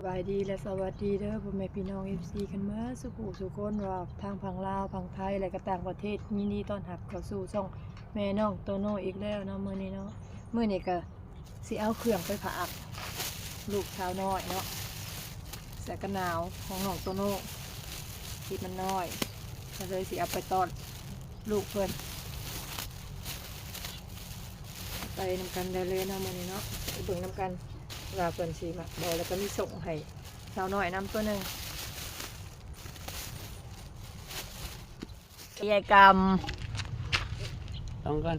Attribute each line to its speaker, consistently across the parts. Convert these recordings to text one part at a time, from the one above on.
Speaker 1: บายดีและสวัสดีเด้อพ่อแม่พี่น้อง FC กันเมื่อสุขุสุคนว่าทางพังลาวพังไทยและก็ต่างประเทศยินดีต้อนรับเข้าสู่ช่องแม่น้องโตโน่อีกแล้วเนาะมื้อนี้เนาะมื้อนี้ก็สิเอาเครื่องไปฝากลูกสาวน้อยเนาะเสื้อกันหนาวของน้องโตโน่ที่มันน้อยก็เลยสิเอาไปต้อนลูกเพิ่นไปนำกันได้เลยเนาะมื้อนี้เนาะไปเบิ่งนำกันว่าเพิ่นสิมาบ่แล้วก็มีส่งให้สาวน้อยนำตัวหนึงยายกรรม
Speaker 2: ต้องก่อน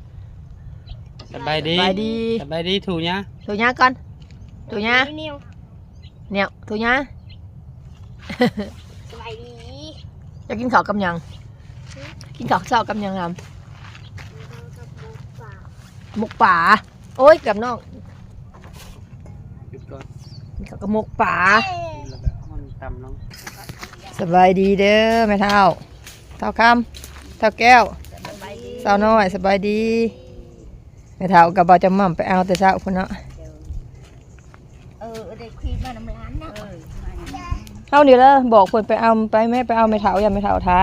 Speaker 2: สบายดี
Speaker 1: สบายดี
Speaker 2: สบายดีถูกเนี่ย
Speaker 1: ถูญาก่อนถูญาเนี่ยถูญา
Speaker 3: สบายดี
Speaker 1: จะกินข้าวกับหยังกินข้าวเช้ากับหยังครับหมกป่าโอ้ยกับน้อง
Speaker 2: หยุดก่อน
Speaker 1: กินข้าวกับหมกป่า
Speaker 2: แล้วก็มันต่ำลง
Speaker 1: สบายดีเด้อแม่เฒ่าเฒ่าคำเฒ่าแก้ว
Speaker 3: สบายดี
Speaker 1: สาวน้อยสบายดีแม่เฒ่ากับบ่าวจะม่ำไปเอาแต่เช้าพุ่นเนาะ
Speaker 3: ได้คุยมาน้ำร้านนะ
Speaker 1: เฮานี่ละบอกเพิ่นไปเอาไปแม่ไปเอาแม่เฒ่าอย่าแม่เฒ่าท้า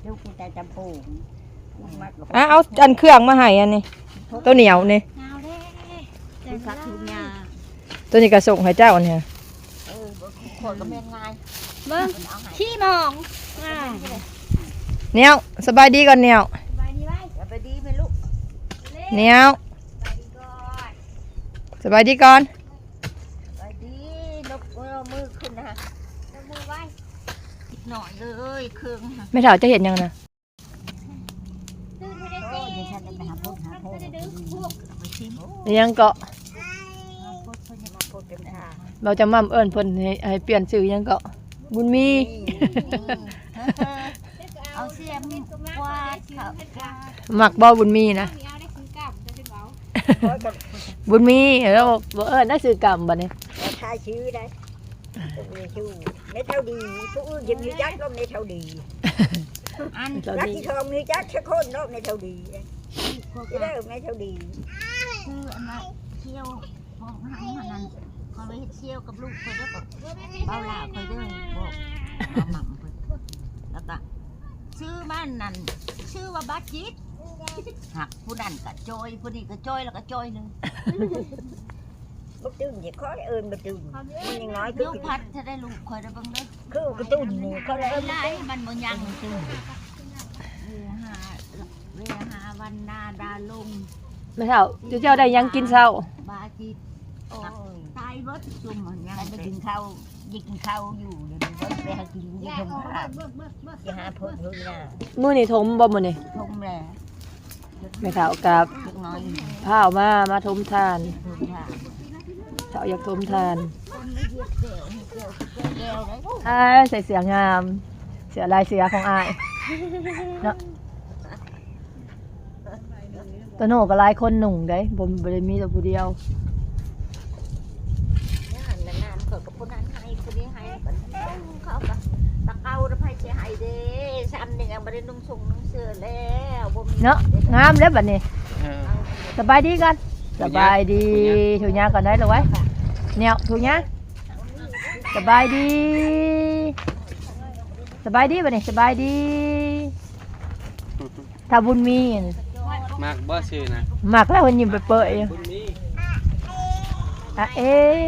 Speaker 3: ลูกคุณตาจำปูมัด
Speaker 1: เอาอันเครื่องมาให้อันนี้ตัวเหนียวนี่
Speaker 3: เงาเด้คือคักทุกยา
Speaker 1: ตัวนี้ก็ส่งให้เจ้าเนี่ย
Speaker 3: คนก็เมียนง่ายเบิ้งขี้มอง
Speaker 1: เหนียวสบายดีก่อนเหนียว
Speaker 3: สบายดีไหมสบายดีไหมลูก
Speaker 1: เหนียว
Speaker 3: สบายดีก่อน
Speaker 1: สบายดีก่อน
Speaker 3: สบายดีนกมือขึ้นนะนกมือไว้หน่อยเลยเครื่อง
Speaker 1: แม่เฒ่าจะเห็นยังนะ
Speaker 3: โอ้ยฉันจะไปหาพูดไปชิม
Speaker 1: ยังเกาะ
Speaker 3: พูดเพื่อนจะมาพูดกันค่ะ
Speaker 1: เราจะมั่มเอิ้นเพิ่นให้เปลี่ยนชื่อยังเกาะบุญมี
Speaker 3: เอาเสียมวาดเขา
Speaker 1: มักบ่บุญมีนะบุญมีแล้วบ่เอิ้นได้ชื่อกรรมบัดนี้
Speaker 4: เราทายชื่อได้ตรงนี้ชื่อไม่เท่าดีผู้อื่นยังมีจักก็ไม่เท่าดี
Speaker 3: อัน
Speaker 4: รักที่ทองมีจักสักคนก็ไม่เท่าดีจะได้ไม่เท่าดี
Speaker 3: คืออันนั้นเที่ยวมองหันมันนั่นคอยไปเที่ยวกับลูกคอยด้วยกับเบาหลาคอยด้วยบอกเอาหม่ำคอยแล้วก็ชื่อบ้านนั่นชื่อว่าบัดจิตหักผู้นั่นก็จอยผู้นี้ก็จอยแล้วก็จอยหนึ่ง
Speaker 4: bất tương gì khó ơn bất tương nhưng nói
Speaker 3: ลู
Speaker 4: cứ
Speaker 3: กพัดจะได้ลูกคอยได้บ้างเด้อ
Speaker 4: cứ cái tương này khó
Speaker 3: ได้
Speaker 4: ơn
Speaker 3: ได้มันบ่ยังตึงเวหาวันนาดาลง
Speaker 1: แม่เฒ่าเจ้าได้ยังกินเช้า
Speaker 3: บาจิตโอ้ยตายรถจุ่มมันยังไปกินข้าวยิงข้าวอยู่เดี๋ยวนี้ไปหากินยิงทงข้าว
Speaker 4: จะหาphượng hương nha
Speaker 1: มื้อนี้ถมบ่มื้อนี้
Speaker 3: ทงแหล่
Speaker 1: แม่เฒ่ากับ
Speaker 3: เล็กน้อย
Speaker 1: ข้าวมาถมทาน
Speaker 3: ทงค่ะ
Speaker 1: เฒ่าอยากถมทาน
Speaker 3: คนไม่เยียบเกี่ยวเกี่ยวเกี่ยวได้
Speaker 1: ใส่เสื้องามเสื้อลายเสือของอ้ายเนาะตัวโน่ก็หลายคนหนุ่งได้บ่ได้มีแต่ผู้เดียว
Speaker 3: นานๆเกิดกับคนนั้นให้คนนี้ให้กันเขาก็ตะเกาแล้วไผสิให้เด้ซ้ำนี่ยังบ่ได้นุ่งส่งนุ่งเสื้อแล้วบ่มี
Speaker 1: เนาะงามเด้อบัดนี้
Speaker 2: เออ
Speaker 1: สบายดีกันสบายดีถูญาก่อนได้หรอไว้เนี่ยถูญาสบายดีสบายดีบัดนี้สบายดีถ้าบุญมี
Speaker 2: มากบ่ชื่อนะ
Speaker 1: หมักแล้วเพิ่นยิ้มเปื่อย
Speaker 2: บุญมี
Speaker 1: ๆอ่ะเอ๊ะ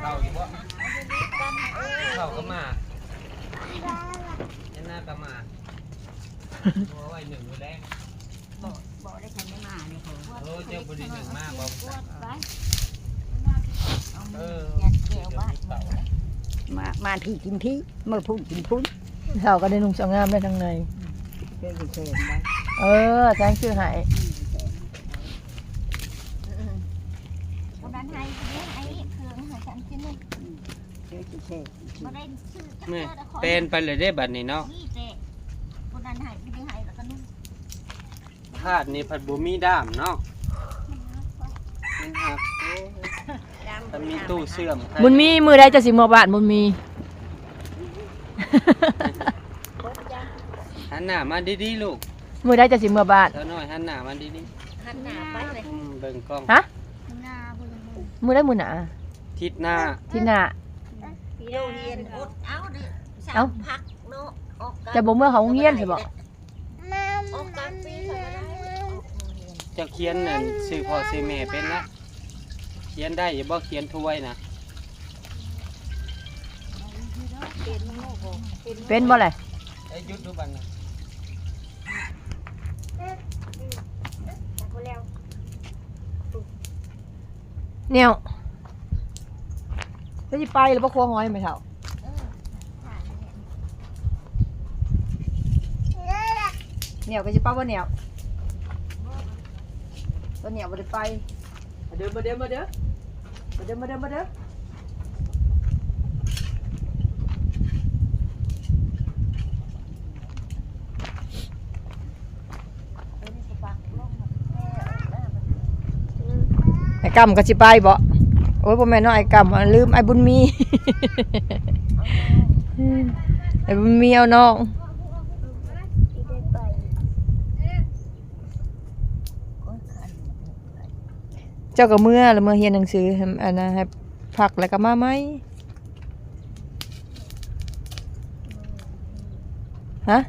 Speaker 2: เข้าอยู่บ่เข้าก็มายันหน้าก็มาตัวไว้หนึ่งอยู่แล้ว
Speaker 3: บ่ได้ทันได้มาเนี่ยเขา
Speaker 2: โอ้เจ้าบุรีหนึ่งมากบ่
Speaker 3: ไป
Speaker 2: เออ
Speaker 3: ยันเกี่ยวบ้าน
Speaker 4: mà thì kim thí mà phun kim phun
Speaker 1: เราก็ได้นุ่งสองงามได้ทั้งใน
Speaker 4: chơi gì chơi đây
Speaker 1: แจ้งชื่อให้
Speaker 3: คนนั้นให้คนนี้ให้เครื่องให้ฉันกินนึง
Speaker 4: chơi gì chơi
Speaker 3: บ่ได้ชื่อจัก
Speaker 2: แม่
Speaker 3: เทื่อละคน
Speaker 2: เป็นไปเลยได้บัดนี้เนาะ
Speaker 3: นี่เจ๊คนนั้นให้คนนี้ให้แล้วก็นุ่ง
Speaker 2: ธาตุนี่ผัดบ่มีด้ามเนาะมันหักโอ้ถ้ามีตู้เสื่อม
Speaker 1: บุญมีมือใดจะสิมาบ้านบุญมี
Speaker 2: หันหน้ามาดีๆลูก
Speaker 1: มือใดจะสิมาบ้าน
Speaker 2: เท่าน้อยหันหน้ามาดี
Speaker 3: หันหน้าไปเลย
Speaker 2: เบิ่งกล้อง
Speaker 1: ฮะมือได้มือหนา
Speaker 2: ทิศหน้า
Speaker 1: ที่หน้า
Speaker 3: พี่โรงเรียนอดเอาดิสา
Speaker 1: เอ้า
Speaker 3: มพักเนาะออกกลาง
Speaker 1: จะบ่เมื่อเขาโรงเรียนใช่บ่
Speaker 3: ออกกลางปีเขาก็ได้ออกโรงเรียน
Speaker 2: เจ้าเขียนนั่นชื่อพ่อชื่อแม่เป็นละเขียนได้อย่าบ่เขียนถ้วยนะ
Speaker 1: เป็นบ่เลย
Speaker 2: ไอ้ยุดดูบันนะ
Speaker 1: เนี่ยจะสิไปหรือบ่ครัวหอยไม่เท่าเนี่ยก็สิไปบ่เนี่ยตัวเนี่ยบ่ได้ไปมาเด้อมาเด้อมาเด้อมาเด้อมาเด้อมาเด้อ ไอ้กำก็สิไปบ่โอ้ยบ่แม่นเนาะไอ้กำลืมไอ้บุญมี ไอ้บุญมีเอาน้องเจ้าก็เมื่อแล้วเมื่อเรียนหนังสือให้อันน่ะให้พักแล้วก็มาไหมฮะ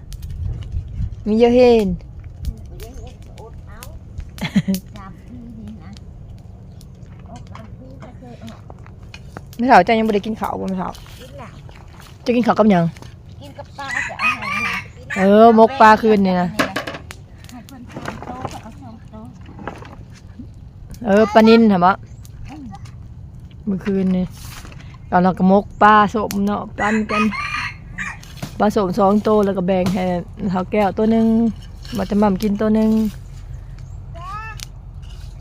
Speaker 1: มีเยอะเห็น
Speaker 3: อดเอาสามปีนี่นะออกกลางปีก็เคยออก
Speaker 1: ไม่เท่าเจ้ายังบ่ได้กินข้าวบ่ไม่เท่า
Speaker 3: กินหลัง
Speaker 1: จะกินข้าวกับหยัง
Speaker 3: กินกับปลาจะเอาให้นะ
Speaker 1: เออมกปลาคืนนี่นะ
Speaker 3: ให้เพิ่นทานโต๊ะก็เอาสองโต๊ะ
Speaker 1: เออปลานินเหรอมะเมื่อคืนนี่ตอนเราก็มกปลาสมเนาะปั้นกันปลาสม2 ตัวแล้วก็แบ่งให้เท่าแก้วตัวหนึงมาจะหม่ำกินตัวหนึง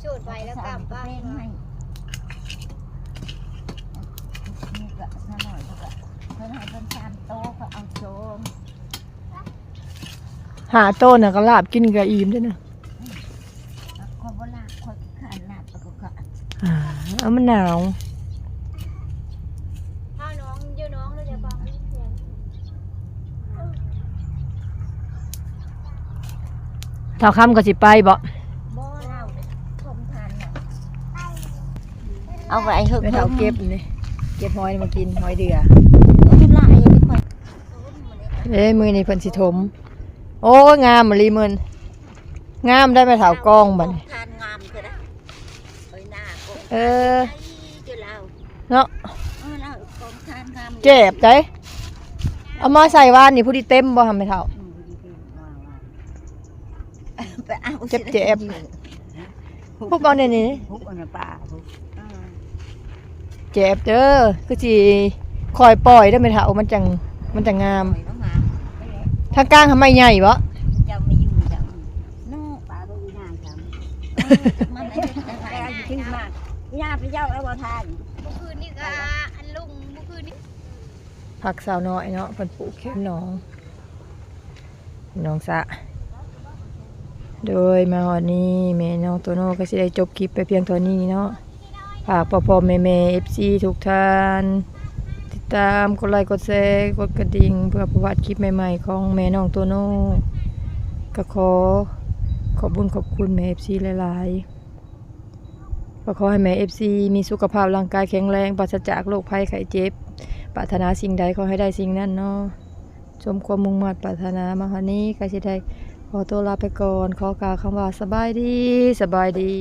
Speaker 3: สูดไปแล้วกลับบ้านให้นี่ก็ซะหน่อยก็เพิ่นให้เพิ่นทานโต๊ะก็เอาโจม
Speaker 1: หาโต้น่ะก็ลาบกินกับอิ่มด้วยนะ
Speaker 3: คนโบราณคนขานหนักแล้วก็
Speaker 1: เอามันหนาว
Speaker 3: ถ้าน้องเยอะน้องเราจะฟังเสียง
Speaker 1: เท่าค่ำก็สิไปบ่
Speaker 3: บ่เล่าชมทานน่ะเอาไว้เถอะ
Speaker 1: ไปเท่าเก็บนี่เก็บหอยมากินหอยเดือ
Speaker 3: ทุลายยังไม่ค่อย
Speaker 1: เอ้ยมื้อนี้เพิ่นสิถมโอ้ยงามมะลิมื้อนงามได้ไปเท่ากองบัดนี้
Speaker 3: ทานงามคือนะเอ้ยหน้าก็
Speaker 1: เออ
Speaker 3: จะเล่า
Speaker 1: เนาะ
Speaker 3: เล่ากองทานงาม
Speaker 1: เจ็บใจเอามาใส่ว่านนี่ผู้ที่เต็มบ่ทำไม่เท่า
Speaker 3: ไปเอา
Speaker 1: เจ็บ พวกเอาเนี่ยนี่
Speaker 4: พวกอันนั้นป่าพวก
Speaker 1: เจ็บเด้อคือสิคอยปล่อยได้ไหมเท่ามันจังงาม ทางกลางทำไมใหญ่บ่
Speaker 3: จะไม่อยู่จังน้อ
Speaker 4: ป่าพวกนี้น่าจ
Speaker 3: มันอะไร
Speaker 4: ำแต่เอาอยู่ที่มากย่าไปเจ้าแล้วบ่ทาน
Speaker 3: เมื่อคืนนี่ก็อันลุงเมื่อคืนนี่
Speaker 1: ผักสาวน้อยเนาะเพิ่นปลูกแค่หน้องสะโดยมาฮอดนี้แม่น้องโตโน่ก็สิได้จบคลิปไปเพียงเท่านี้เนาะฝากพ่อๆแม่ๆ FC ทุกท่านติดตามกดไลค์กดแชร์กดกระดิ่งเพื่อประวัติคลิปใหม่ๆของแม่น้องโตโน่ก็ขอบคุญขอบคุณแม่ FC หลายๆก็ขอให้แม่ FC มีสุขภาพร่างกายแข็งแรงปราศจากโรคภัยไข้เจ็บปรารถนาสิ่งใดขอให้ได้สิ่งนั้นเนาะสมความมุ่งมั่นปรารถนามาวันนี้ก็สิได้ขอตัวลาไปก่อนขอกล่าวคำว่าสบายดี